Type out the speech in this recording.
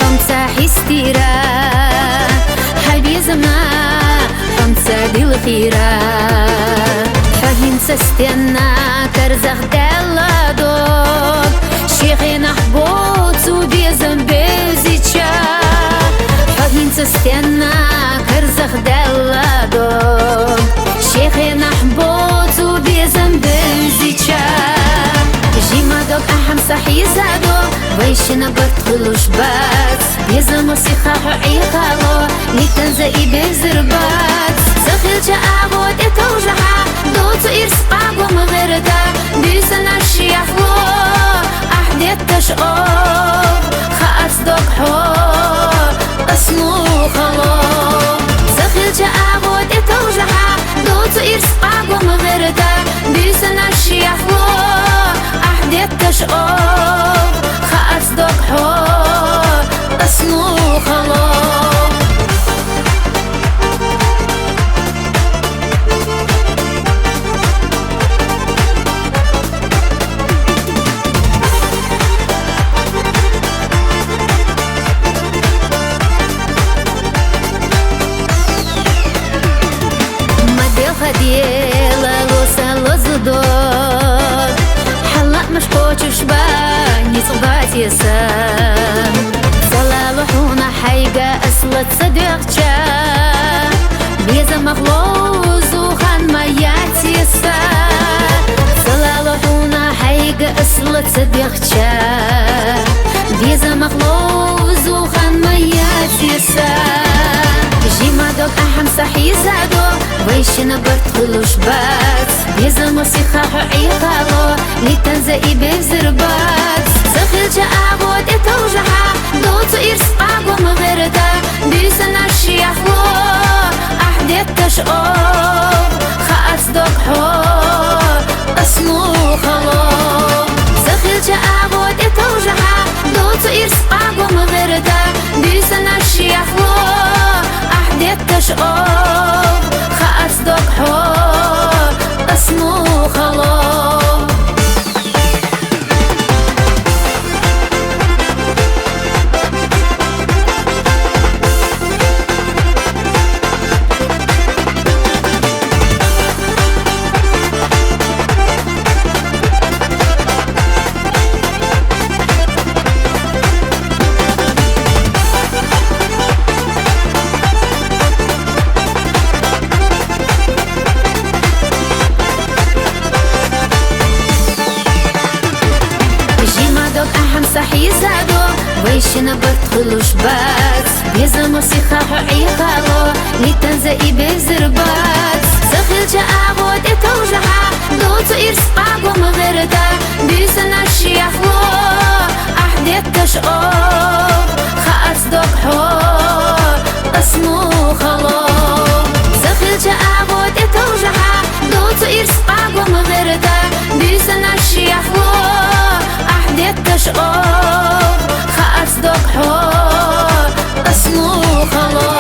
حمسة حستيرا حبي زما حمسة دي الخيرة حهين سستنا كرزخ دالا دوب شيخي نحبوت وبيزم بيزيتشا حهين سستنا كرزخ دالا دوب شيخي نحبوت وبيزم بيزيتشا جيما دوك أحم صحي زادو ويشنا برتخلوش بات بيزم وسيخاحو عيخالو لتنزئي بزربات زخيل جا أعبود اتوجحا دوتو إرسقاقو مغردا بيسنا الشيحلو أحديت تشقوب خاص دوك حو أسنو خلو زخيل جا أعبود اتوجحا دوتو إرسقاقو مغردا بيسنا الشيحلو أحديت تشقوب خاص دوك حو أسنو خلو خديلا لوسا لزدور حلق مش كوتش باني صبات يسام سلالحونا حيقة أسلت صديقتا بيزا مخلوز وخان ميات يسام سلالحونا حيقة أسلت صديقتا بيزا مخلوز وخان ميات يسام جيما دوك أحم صحي زادو ويشنا برتخلوش بات بيزم وسيخاحو عيخالو لتنزئي بزربات زخيل جا أعبود اتوجحا دوتو إرسقاقو مغردا بيسنا الشيحلو أحديت تشقوب خاص دوك حو أسنو خلو زخيل جا أعبود اتوجحا دوتو إرسقاقو مغردا بيسنا الشيحلو أحديت تشقوب خاص دوك حو أسنو خلو صحي زادو ويشنا برتخلوش بات بيزم وسيخاحو عيخالو لتنزئي بزربات زخيل جا أعبود اتوجحا دوتو إرسقاقو مغردا بيسنا الشيحلو أحديت تشقوب خاص دوك حو أسنو خلو زخيل جا أعبود اتوجحا دوتو إرسقاقو مغردا بيسنا الشيحلو أحديت تشقوب خاص دوك حو أسنو خلو